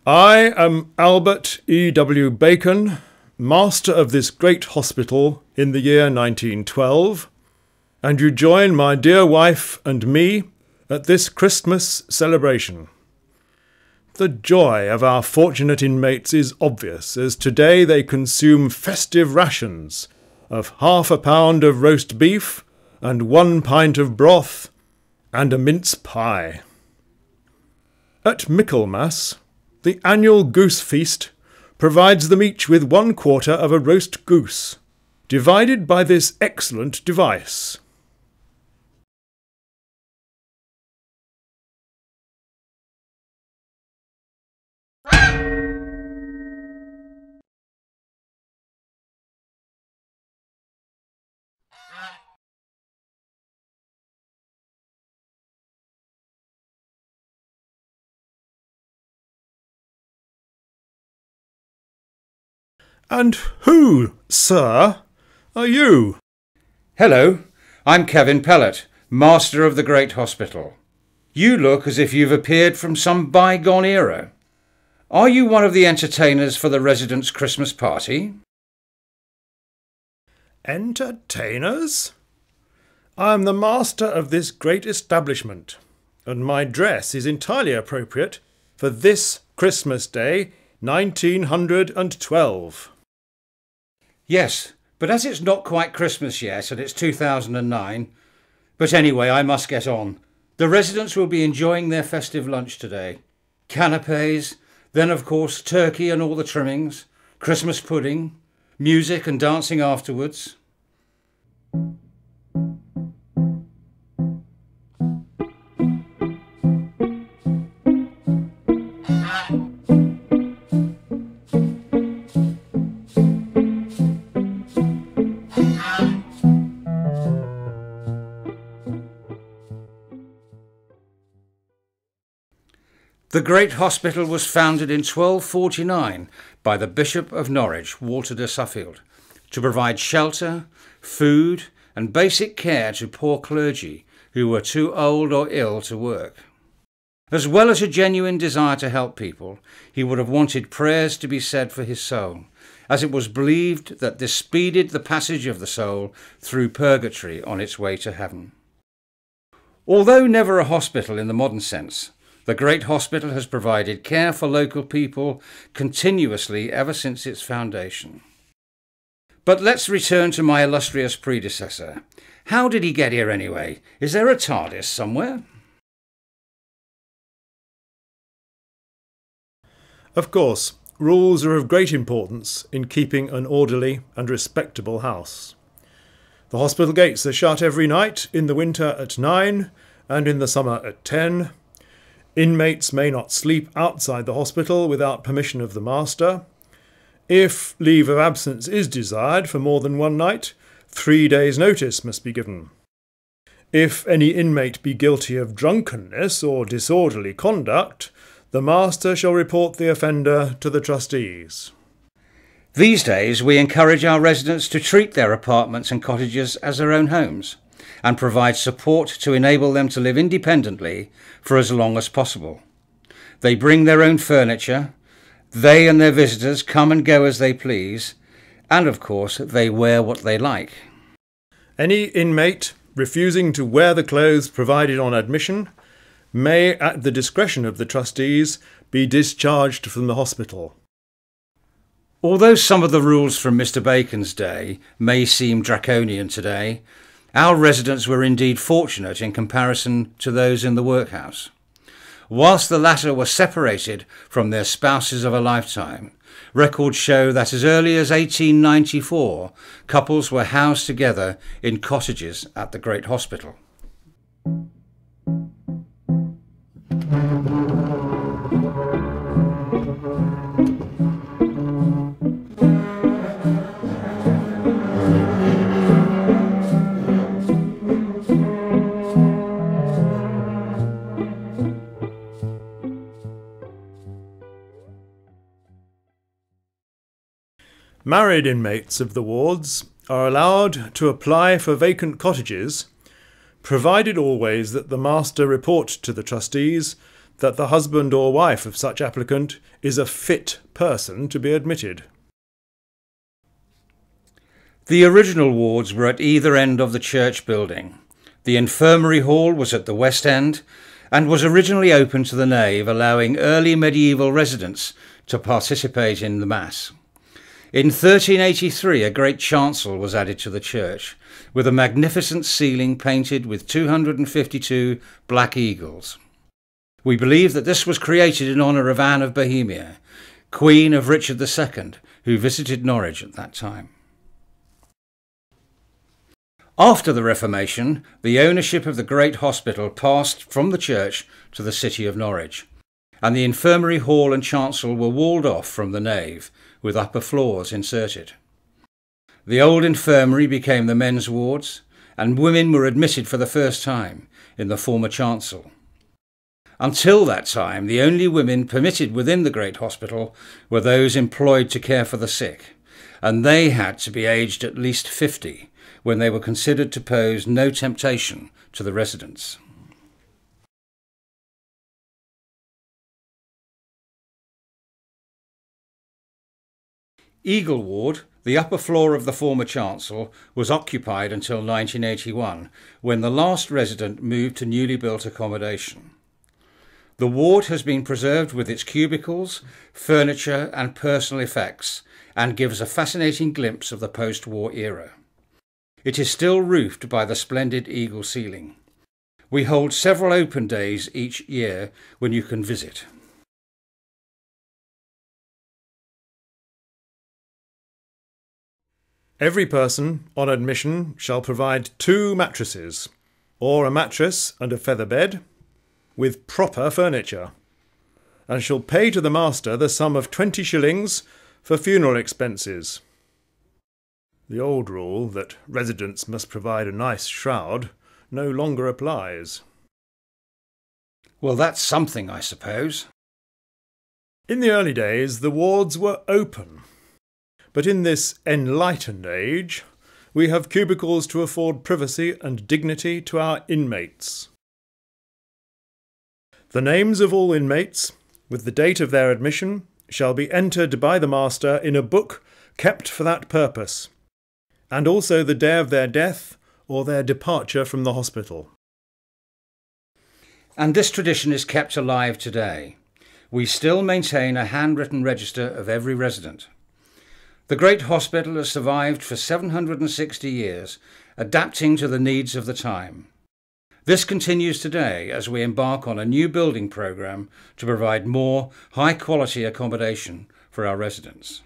I am Albert E.W. Bacon, master of this great hospital in the year 1912, and you join my dear wife and me at this Christmas celebration. The joy of our fortunate inmates is obvious, as today they consume festive rations of half a pound of roast beef and 1 pint of broth and a mince pie. At Michaelmas, the annual goose feast provides them each with 1/4 of a roast goose, divided by this excellent device. And who, sir, are you? Hello, I'm Kevin Pellet, master of the Great Hospital. You look as if you've appeared from some bygone era. Are you one of the entertainers for the residents' Christmas party? Entertainers? I am the master of this great establishment, and my dress is entirely appropriate for this Christmas Day, 1912. Yes, but as it's not quite Christmas yet and it's 2009... But anyway, I must get on. The residents will be enjoying their festive lunch today. Canapés, then of course turkey and all the trimmings, Christmas pudding, music and dancing afterwards. The Great Hospital was founded in 1249 by the Bishop of Norwich, Walter de Suffield, to provide shelter, food and basic care to poor clergy who were too old or ill to work. As well as a genuine desire to help people, he would have wanted prayers to be said for his soul, as it was believed that this speeded the passage of the soul through purgatory on its way to heaven. Although never a hospital in the modern sense, the Great Hospital has provided care for local people continuously ever since its foundation. But let's return to my illustrious predecessor. How did he get here anyway? Is there a TARDIS somewhere? Of course, rules are of great importance in keeping an orderly and respectable house. The hospital gates are shut every night, in the winter at 9 and in the summer at 10. Inmates may not sleep outside the hospital without permission of the master. If leave of absence is desired for more than 1 night, 3 days' notice must be given. If any inmate be guilty of drunkenness or disorderly conduct, the master shall report the offender to the trustees. These days we encourage our residents to treat their apartments and cottages as their own homes, and provide support to enable them to live independently for as long as possible. They bring their own furniture, they and their visitors come and go as they please, and of course they wear what they like. Any inmate refusing to wear the clothes provided on admission may, at the discretion of the trustees, be discharged from the hospital. Although some of the rules from Mr. Bacon's day may seem draconian today, our residents were indeed fortunate in comparison to those in the workhouse. Whilst the latter were separated from their spouses of a lifetime, records show that as early as 1894, couples were housed together in cottages at the Great Hospital. Married inmates of the wards are allowed to apply for vacant cottages, provided always that the master report to the trustees that the husband or wife of such applicant is a fit person to be admitted. The original wards were at either end of the church building. The infirmary hall was at the west end and was originally open to the nave, allowing early medieval residents to participate in the Mass. In 1383, a great chancel was added to the church, with a magnificent ceiling painted with 252 black eagles. We believe that this was created in honour of Anne of Bohemia, Queen of Richard II, who visited Norwich at that time. After the Reformation, the ownership of the great hospital passed from the church to the city of Norwich, and the infirmary hall and chancel were walled off from the nave, with upper floors inserted. The old infirmary became the men's wards, and women were admitted for the first time in the former chancel. Until that time, the only women permitted within the great hospital were those employed to care for the sick, and they had to be aged at least 50 when they were considered to pose no temptation to the residents. Eagle Ward, the upper floor of the former chancel, was occupied until 1981, when the last resident moved to newly built accommodation. The ward has been preserved with its cubicles, furniture and personal effects, and gives a fascinating glimpse of the post-war era. It is still roofed by the splendid eagle ceiling. We hold several open days each year when you can visit. Every person on admission shall provide 2 mattresses, or a mattress and a feather bed, with proper furniture, and shall pay to the master the sum of 20 shillings for funeral expenses. The old rule that residents must provide a nice shroud no longer applies. Well, that's something, I suppose. In the early days, the wards were open, but in this enlightened age, we have cubicles to afford privacy and dignity to our inmates. The names of all inmates, with the date of their admission, shall be entered by the master in a book kept for that purpose, and also the day of their death or their departure from the hospital. And this tradition is kept alive today. We still maintain a handwritten register of every resident. The great hospital has survived for 760 years, adapting to the needs of the time. This continues today as we embark on a new building programme to provide more high-quality accommodation for our residents.